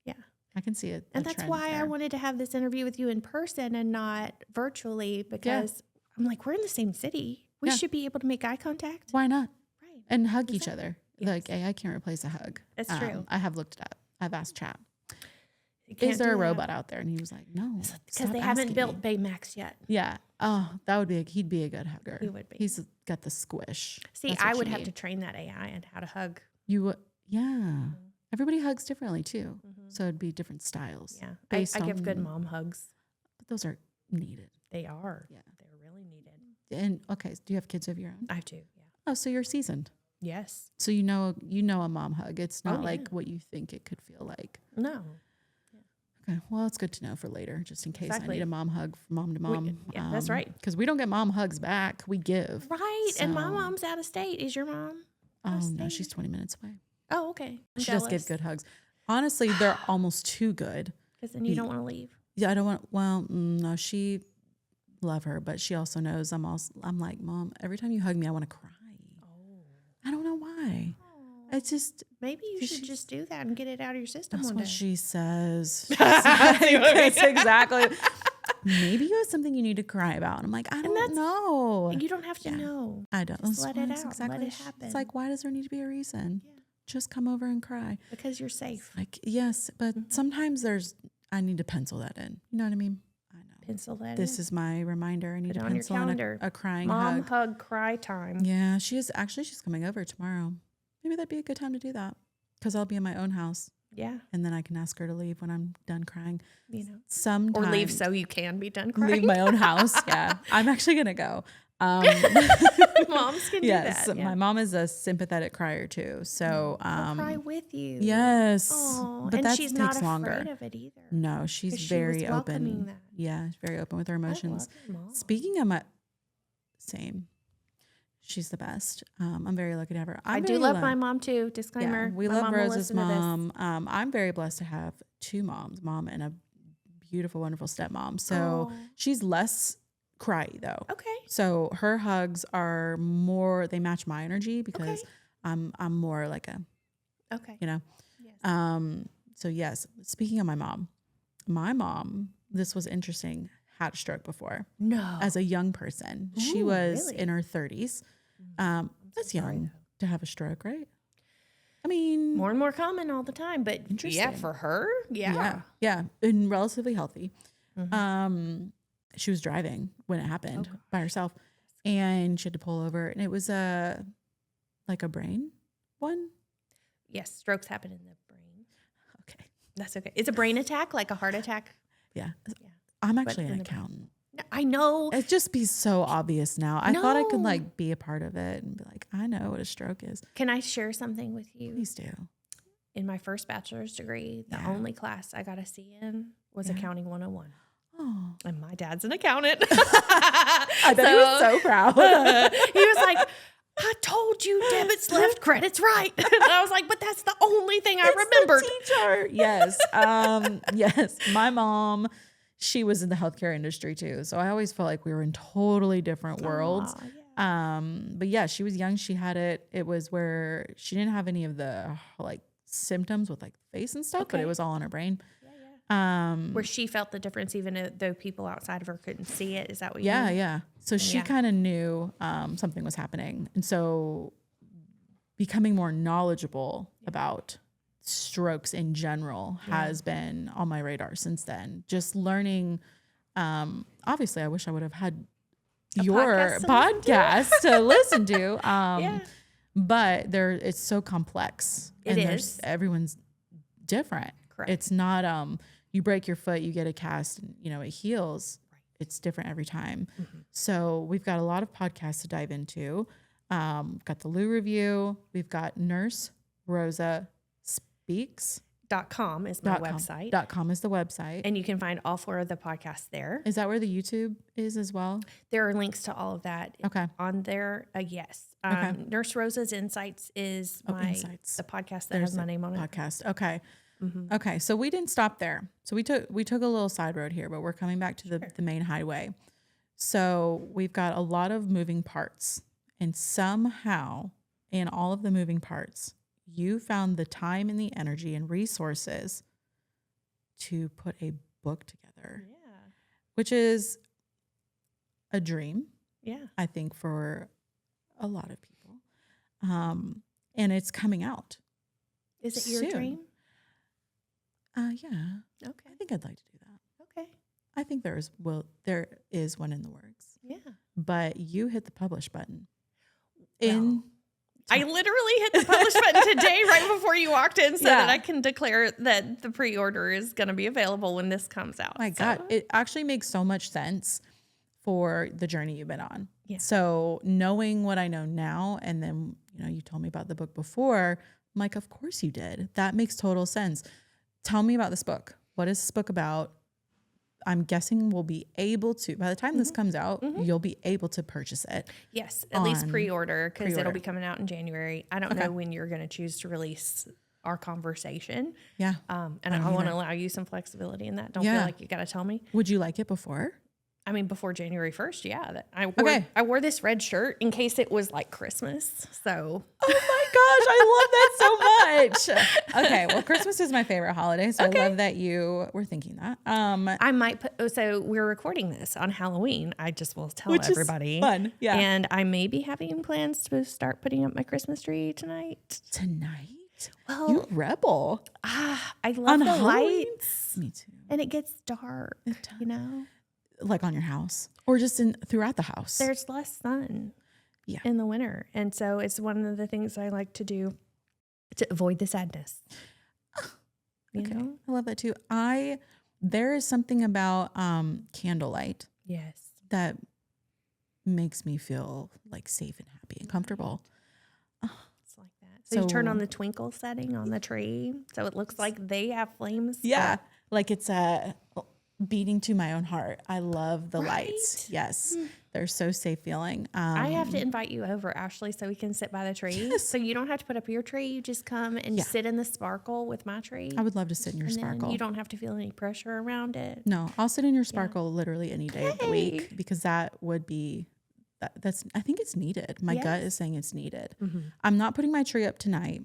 Yeah. I can see it. And that's why I wanted to have this interview with you in person and not virtually, because I'm like, we're in the same city. We should be able to make eye contact. Why not? Right. And hug each other. Yes. Like, hey, I can't replace a hug. That's true. I have looked it up. I've asked Chat. Is there a robot out there? And he was like, no. Because they haven't built Baymax yet. Yeah. Oh, he'd be a good hugger. He would be. He's got the squish. See, I would have to train that AI on how to hug. You would, yeah. Everybody hugs differently too. So it'd be different styles. Yeah. I give good mom hugs. But those are needed. They are. Yeah. They're really needed. And okay, do you have kids of your own? I do, yeah. Oh, so you're seasoned. Yes. So you know a mom hug. It's not like what you think it could feel like. No. Okay. Well, it's good to know for later, just in case I need a mom hug from mom to mom. Yeah, that's right. Because we don't get mom hugs back. We give. Right. So. And my mom's out of state. Is your mom? Oh, no. She's 20 minutes away. Oh, okay. She does give good hugs. Honestly, they're almost too good. Because then you don't want to leave. Yeah, I don't want. Well, no, she love her, but she also knows I'm like, Mom, every time you hug me, I want to cry. Oh. I don't know why. It's just maybe you should just do that and get it out of your system. That's one what day. she says. That's exactly. Maybe you have something you need to cry about. And I'm like, I don't know. You don't have to know. I don't. Just let it out. Exactly. Let it happen. It's like, why does there need to be a reason? Yeah. Just come over and cry. Because you're safe. Like, yes, but sometimes I need to pencil that in. You know what I mean? I know. Pencil that in. This is my reminder. I need to pencil in a crying Mom hug. hug cry time. Yeah, she's coming over tomorrow. Maybe that'd be a good time to do that because I'll be in my own house. Yeah. And then I can ask her to leave when I'm done crying. You know, sometimes. Or leave so you can be done crying. Leave my own house. Yeah. I'm actually going to go. Moms can do that. Yes. My mom is a sympathetic crier too. So, I'll cry with you. Yes. Aww. But and she's not takes longer. afraid of it either. No, she's very open. That. Yeah. She's very open with her emotions. I love your mom. Speaking of same. She's the best. I'm very lucky to have her. I do love my mom too. Disclaimer. Yeah, we love Rosa's mom. I'm very blessed to have two moms, mom and a beautiful, wonderful stepmom. So she's less cryy though. Okay. So her hugs are more, they match my energy because I'm more like you know. Yes. So yes, speaking of my mom, this was interesting, had a stroke before. No. As a young person. Ooh, she was really? in her 30s. That's young to have a stroke, right? I mean, more and more common all the time, but yeah, for her, yeah. And relatively healthy. She was driving when it happened by herself, and she had to pull over, and it was like a brain one. Yes, strokes happen in the brain. Okay, that's okay. It's a brain attack, like a heart attack. Yeah. I'm actually an accountant. I know. It'd just be so obvious now. I thought I could like be a part of it and be like, I know what a stroke is. Can I share something with you? Please do. In my first bachelor's degree, the only class I got a C in was Accounting 101. Oh. And my dad's an accountant. I bet he was so proud. He was like, I told you debits left, credits right. And I was like, but that's the only thing I remembered. Teacher. Yes. Yes. My mom, she was in the healthcare industry too. So I always felt like we were in totally different worlds. But yeah, she was young. She had it. It was where she didn't have any of the like symptoms with like face and stuff, but it was all in her brain. Where she felt the difference, even though people outside of her couldn't see it. Is that what you mean? Yeah. So she kind of knew something was happening. And so becoming more knowledgeable about strokes in general has been on my radar since then. Just learning, obviously I wish I would have had your podcast to listen to. But it's so complex. It is. Everyone's different. Correct. It's not, you break your foot, you get a cast, and, it heals. Right. It's different every time. Mm-hmm. So we've got a lot of podcasts to dive into. We've got the Lou Review. We've got Nurse Rosa Speaks. .com is my website. .com is the website. And you can find all 4 of the podcasts there. Is that where the YouTube is as well? There are links to all of that on there. Yes. Nurse Rosa's Insights is the podcast that has my name on it. Podcast. Okay. Mm-hmm. Okay. So we didn't stop there. So we took a little side road here, but we're coming back to the main highway. So we've got a lot of moving parts, and somehow in all of the moving parts, you found the time and the energy and resources to put a book together. Yeah. Which is a dream. Yeah. I think for a lot of people. And it's coming out. Is it your dream? Yeah. Okay. I think I'd like to do that. Okay. I think there is one in the works. Yeah. But you hit the publish button. I literally hit the publish button today right before you walked in so that I can declare that the pre-order is going to be available when this comes out. My God, it actually makes so much sense for the journey you've been on. Yeah. So knowing what I know now, and then, you told me about the book before, I'm like, of course you did. That makes total sense. Tell me about this book. What is this book about? I'm guessing we'll be able to, by the time this comes out, you'll be able to purchase it. Yes, at least pre-order, because it'll be coming out in January. I don't know when you're going to choose to release our conversation. Yeah. And I want to allow you some flexibility in that. Don't feel like you got to tell me. Would you like it before? I mean, before January 1st, yeah. I wore this red shirt in case it was like Christmas. So. Oh my gosh, I love that so much. Okay, well, Christmas is my favorite holiday, so I love that you were thinking that. I might put. So we're recording this on Halloween. I just will tell everybody. Is fun, yeah. And I may be having plans to start putting up my Christmas tree tonight. Well, you rebel. I love the lights. Me too. And it gets dark. Like on your house or just throughout the house. There's less sun in the winter. And so it's one of the things I like to do to avoid the sadness. You know? I love that too. There is something about candlelight. Yes. That makes me feel like safe and happy and comfortable. It's like that. So you turn on the twinkle setting on the tree. So it looks like they have flames. Yeah. Like it's beating to my own heart. I love the lights. Yes. They're so safe feeling. I have to invite you over, Ashley, so we can sit by the tree. Yes. So you don't have to put up your tree. You just come and sit in the sparkle with my tree. I would love to sit in your sparkle. You don't have to feel any pressure around it. No, I'll sit in your sparkle literally any day of the week, because that would be, I think it's needed. My gut is saying it's needed. Mm-hmm. I'm not putting my tree up tonight.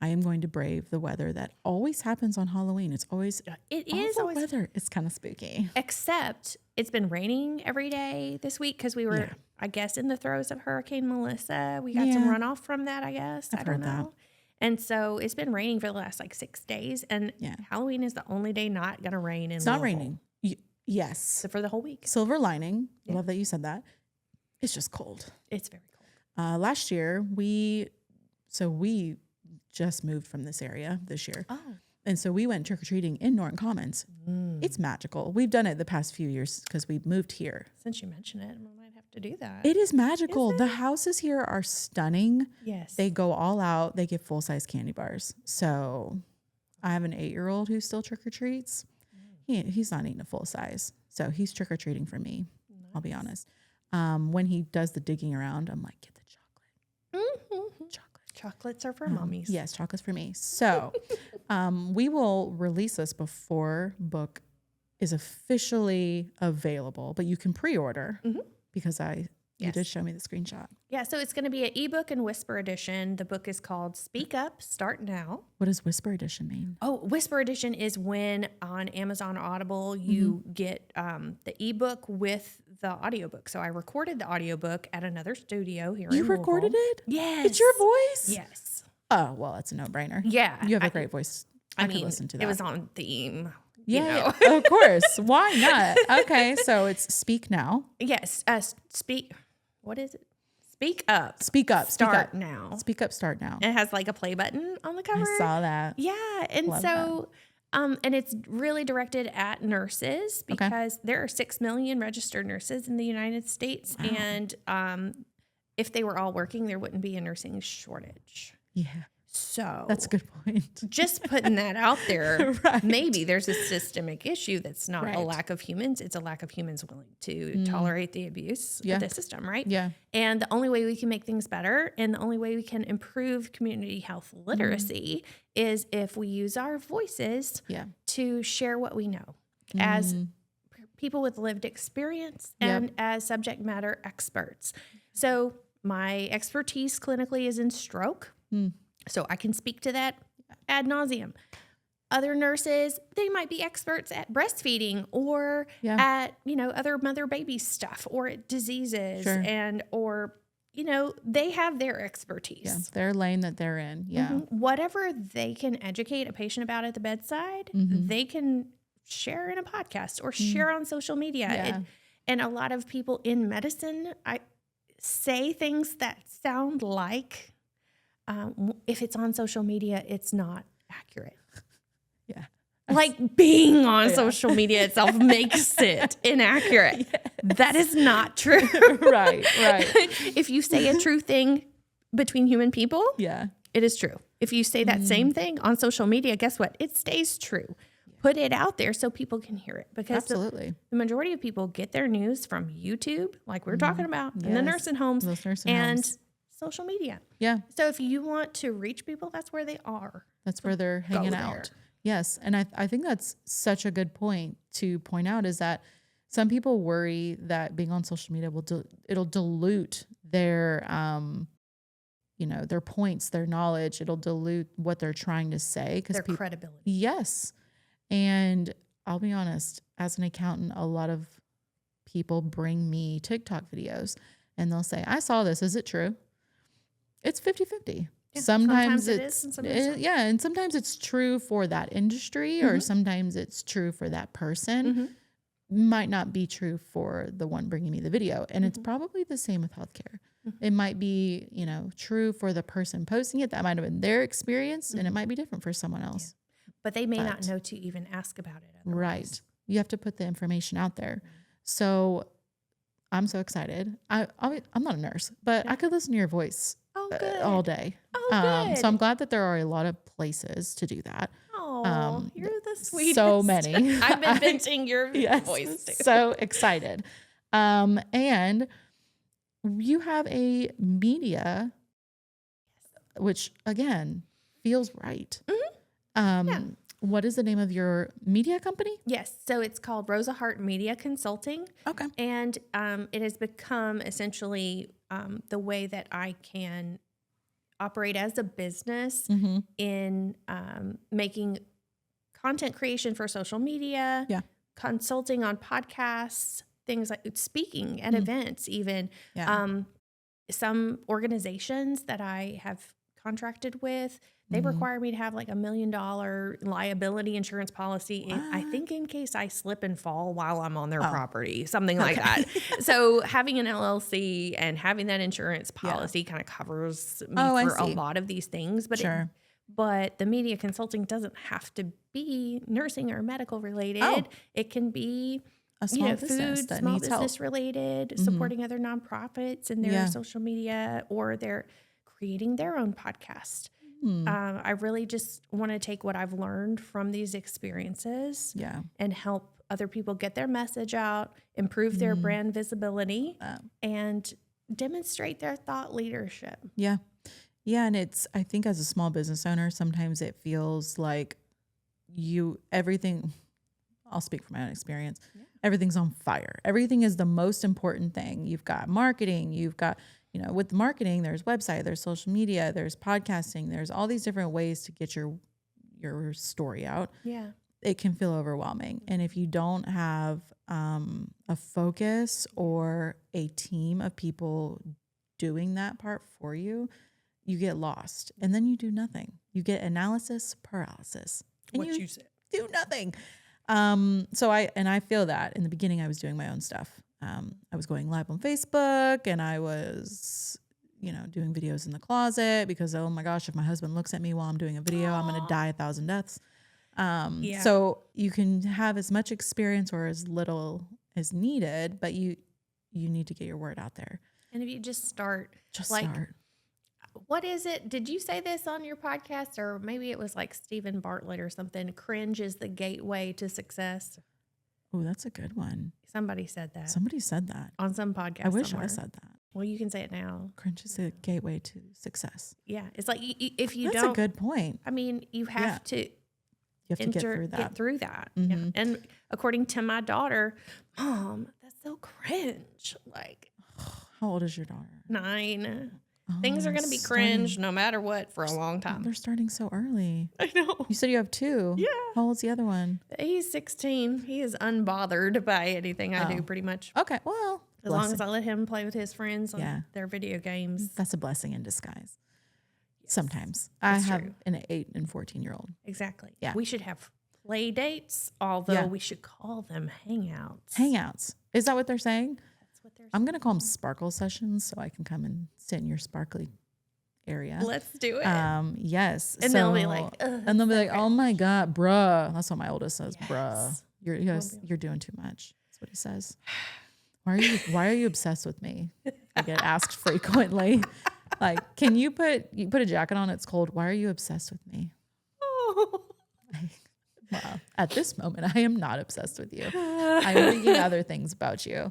I am going to brave the weather that always happens on Halloween. It's always always weather. It's kind of spooky. Except it's been raining every day this week because we were, I guess, in the throes of Hurricane Melissa. We got some runoff from that, I guess. I don't know. That. And so it's been raining for the last 6 days. And Halloween is the only day not going to rain in It's not raining. Yes. So for the whole week. Silver lining. I love that you said that. It's just cold. It's very cold. Last year, we just moved from this area this year. Oh. And so we went trick-or-treating in Norton Commons. It's magical. We've done it the past few years because we've moved here. Since you mention it, we might have to do that. It is magical. The houses here are stunning. Yes. They go all out. They get full-size candy bars. So I have an 8-year-old who still trick-or-treats. He's not eating a full size. So he's trick-or-treating for me. Nice. I'll be honest. When he does the digging around, I'm like, get the chocolate. Mm-hmm. Chocolates are for mommies. Yes, chocolates for me. So we will release this before book is officially available, but you can pre-order because you did show me the screenshot. Yeah, so it's going to be an ebook and whisper edition. The book is called Speak Up, Start Now. What does whisper edition mean? Oh, whisper edition is when on Amazon Audible you get the ebook with the audiobook. So I recorded the audiobook at another studio here in You Louisville. recorded it? Yes. It's your voice? Yes. Oh, well, it's a no-brainer. Yeah. You have a great voice. I could mean, listen to that. it was on theme. Yeah, yeah, of course. Why not? Okay, so it's Speak Now. Yes. What is it? Speak Up. Speak Up. Start Now. Speak Up, Start Now. It has like a play button on the cover. I saw that. Yeah. And Love so, and it's really directed at nurses because there are 6 million registered nurses in the United States. Wow. And if they were all working, there wouldn't be a nursing shortage. Yeah. So That's a good point. Just putting that out there, Right. maybe there's a systemic issue that's not Right. a lack of humans. It's a lack of humans willing to tolerate the abuse of the system, right? Yeah. And the only way we can make things better and the only way we can improve community health literacy is if we use our voices to share what we know as people with lived experience and as subject matter experts. So my expertise clinically is in stroke. So I can speak to that ad nauseum. Other nurses, they might be experts at breastfeeding or at, other mother-baby stuff or at diseases or they have their expertise. Yeah, their lane that they're in. Yeah. Whatever they can educate a patient about at the bedside, they can share in a podcast or share on social media. Yeah. And a lot of people in medicine say things that sound like, if it's on social media, it's not accurate. Yeah. Like being on social media itself makes it inaccurate. Yes. That is not true. Right. If you say a true thing between human people, it is true. If you say that same thing on social media, guess what? It stays true. Put it out there so people can hear it because the majority of people get their news from YouTube, like we're talking about, in the nursing homes and social media. Yeah. So if you want to reach people, that's where they are. That's where they're hanging out. Yes. And I think that's such a good point to point out is that some people worry that being on social media it'll dilute their, their points, their knowledge. It'll dilute what they're trying to say. Their credibility. Yes. And I'll be honest, as an accountant, a lot of people bring me TikTok videos and they'll say, I saw this. Is it true? It's 50-50. Yeah, sometimes it is. And sometimes and sometimes it's true for that industry or sometimes it's true for that person. Might not be true for the one bringing me the video. And it's probably the same with healthcare. It might be, true for the person posting it. That might have been their experience and it might be different for someone else. Yeah. But they may not know to even ask about it. Otherwise. Right. You have to put the information out there. So I'm so excited. I'm not a nurse, but I could listen to your voice all day. Good. So I'm glad that there are a lot of places to do that. Oh, you're the sweetest. So many. I've been venting your voice too. So excited. And you have a media, which again feels right. What is the name of your media company? Yes. So it's called Rosa Hart Media Consulting. Okay. And it has become essentially the way that I can operate as a business in making content creation for social media, consulting on podcasts, things like speaking at events, even some organizations that I have contracted with, they require me to have like $1 million liability insurance policy, I think in case I slip and fall while I'm on their property, something like that. So having an LLC and having that insurance policy kind of covers me for a lot of these things. But but the media consulting doesn't have to be nursing or medical related. It can be a small business food, that small needs business help. Related, supporting other nonprofits in their social media, or they're creating their own podcast. I really just want to take what I've learned from these experiences and help other people get their message out, improve their brand visibility, and demonstrate their thought leadership. Yeah. Yeah. And I think as a small business owner, sometimes it feels like everything, I'll speak from my own experience. Everything's on fire. Everything is the most important thing. You've got marketing, you've got, with marketing, there's website, there's social media, there's podcasting, there's all these different ways to get your story out. Yeah. It can feel overwhelming. And if you don't have a focus or a team of people doing that part for you, you get lost and then you do nothing. You get analysis paralysis. And What you said. do nothing. So I feel that in the beginning I was doing my own stuff. I was going live on Facebook and I was, doing videos in the closet because, oh my gosh, if my husband looks at me while I'm doing a video, I'm going to die 1,000 deaths. So you can have as much experience or as little as needed, but you need to get your word out there. And if you just start, start. What is it? Did you say this on your podcast, or maybe it was like Stephen Bartlett or something? Cringe is the gateway to success. Oh, that's a good one. Somebody said that. Somebody said that on some podcast. I wish somewhere. I said that. Well, you can say it now. Cringe is the gateway to success. Yeah, it's like if you that's don't. a good point. I mean, you have to. You have to get through that. Yeah. And according to my daughter, Mom, that's so cringe. Like, how old is your daughter? 9. Things are going to be cringe no matter what for a long time. They're starting so early. I know. You said you have 2. Yeah. How old's the other one? He's 16. He is unbothered by anything I do pretty much. Okay. Well, as long as I let him play with his friends on their video games. That's a blessing in disguise. Yes, sometimes. I have an 8 and 14-year-old. Exactly. Yeah. We should have play dates, although we should call them hangouts. Hangouts. Is that what they're saying? That's what they're saying. I'm going to call them sparkle sessions so I can come and sit in your sparkly area. Let's do it. Yes. And they'll be like, oh my God, bruh. That's what my oldest says, bruh. You're doing too much. That's what he says. Why are you obsessed with me? I get asked frequently. Like, can you put a jacket on? It's cold. Why are you obsessed with me? Oh. Well, at this moment, I am not obsessed with you. I'm thinking other things about you.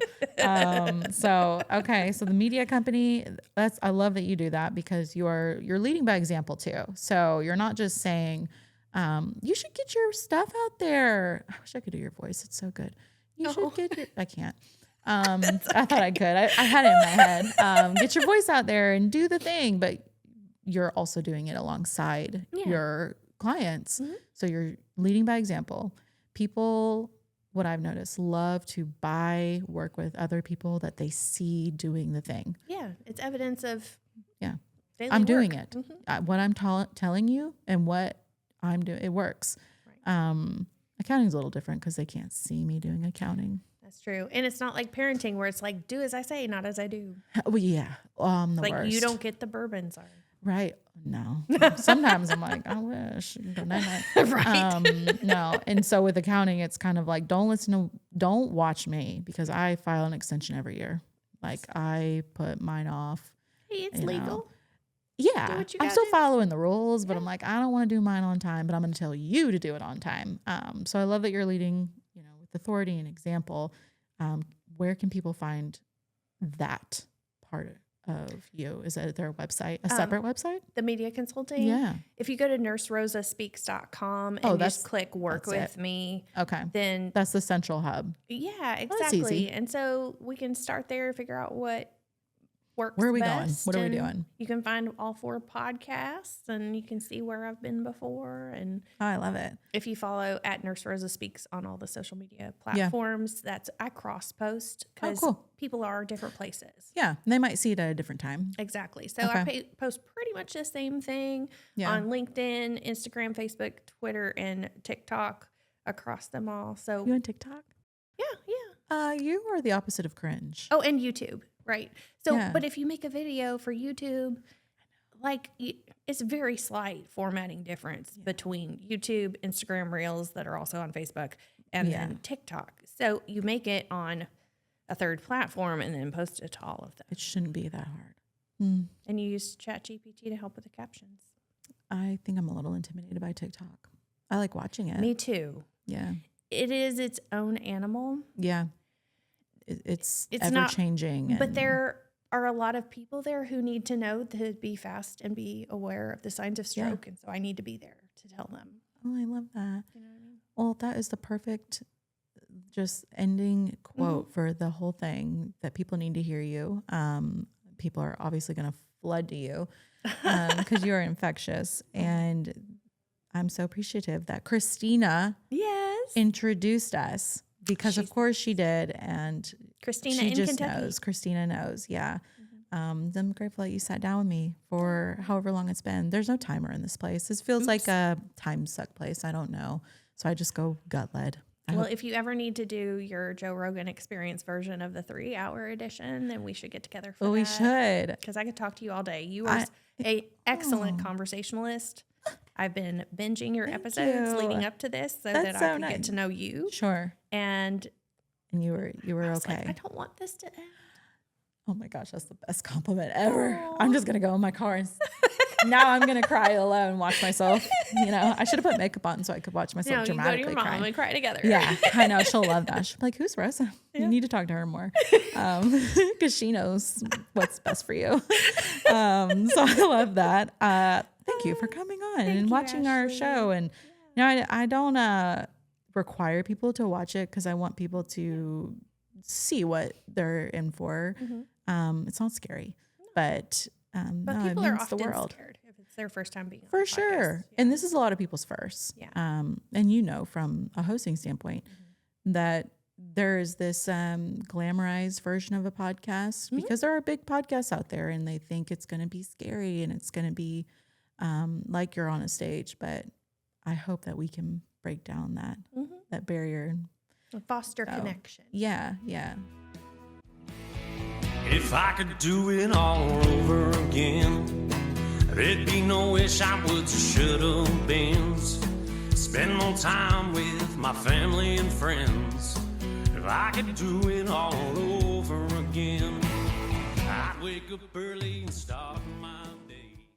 So the media company, I love that you do that because you're leading by example too. So you're not just saying, you should get your stuff out there. I wish I could do your voice. It's so good. I can't. I thought I could. I had it in my head. Get your voice out there and do the thing, but you're also doing it alongside your clients. Mm-hmm. So you're leading by example. People, what I've noticed, love to buy work with other people that they see doing the thing. Yeah. It's evidence of daily I'm work. doing it. Mm-hmm. What I'm telling you and what I'm doing, it works. Right. Accounting's a little different because they can't see me doing accounting. That's true. And it's not like parenting where it's like, do as I say, not as I do. Well, yeah. The like worst. You don't get the bourbon, sorry. Right. No. Sometimes I'm like, I wish. Night. Right. No. And so with accounting, it's kind of like, don't watch me because I file an extension every year. Like I put mine off. Hey, it's legal. Yeah. I'm still following the rules, but I'm like, I don't want to do mine on time, but I'm going to tell you to do it on time. So I love that you're leading, with authority and example. Where can people find that part of you? Is it their website, a separate website? The media consulting? Yeah. If you go to nurserosaspeaks.com and just click work with me. Okay. Then that's the central hub. Yeah, exactly. And so we can start there, figure out what works Where are we best, going? What are we doing? You can find all 4 podcasts and you can see where I've been before. And I love it. If you follow at Nurse Rosa Speaks on all the social media platforms, I cross post because people are different places. Yeah. They might see it at a different time. Exactly. So I post pretty much the same thing on LinkedIn, Instagram, Facebook, Twitter, and TikTok across them all. So you on TikTok? Yeah. You are the opposite of cringe. Oh, and YouTube. Right. So, but if you make a video for YouTube, it's very slight formatting difference between YouTube, Instagram Reels that are also on Facebook, and then TikTok. So you make it on a third platform and then post it to all of them. It shouldn't be that hard. And you use ChatGPT to help with the captions. I think I'm a little intimidated by TikTok. I like watching it. Me too. Yeah. It is its own animal. Yeah. It's ever changing. But there are a lot of people there who need to know to be fast and be aware of the signs of stroke. And so I need to be there to tell them. Oh, I love that. You know what I mean? Well, that is the perfect just ending quote for the whole thing, that people need to hear you. People are obviously going to flood to you because you are infectious. And I'm so appreciative that Christina introduced us, because of course she did. And Christina she in just Kentucky. knows. Christina knows. Yeah. I'm grateful that you sat down with me for however long it's been. There's no timer in this place. This feels like a time suck place. I don't know. So I just go gut led. Well, if you ever need to do your Joe Rogan experience version of the 3-hour edition, then we should get together for that. We should. Because I could talk to you all day. You are an excellent conversationalist. I've been binging your episodes leading up to this so that I can get to know you. Sure. And you were okay. Like, I don't want this to end. Oh my gosh, that's the best compliment ever. Aww. I'm just going to go in my car and now I'm going to cry alone, watch myself. I should have put makeup on so I could watch myself dramatically you go to your mom crying. and cry together. Yeah, I know. She'll love that. She'll be like, who's Rosa? Yeah. You need to talk to her more because she knows what's best for you. So I love that. Thank you for coming on and watching our show. And I don't require people to watch it because I want people to see what they're in for. It's not scary, but people are often scared if it's their first time being on for sure. Yeah. And this is a lot of people's first. Yeah. And from a hosting standpoint that there is this glamorized version of a podcast because there are big podcasts out there and they think it's going to be scary and it's going to be like you're on a stage. But I hope that we can break down that barrier. Foster connection. Yeah, yeah. If I could do it all over again, there'd be no wish I would, should have been. Spend more time with my family and friends. If I could do it all over again, I'd wake up early and start my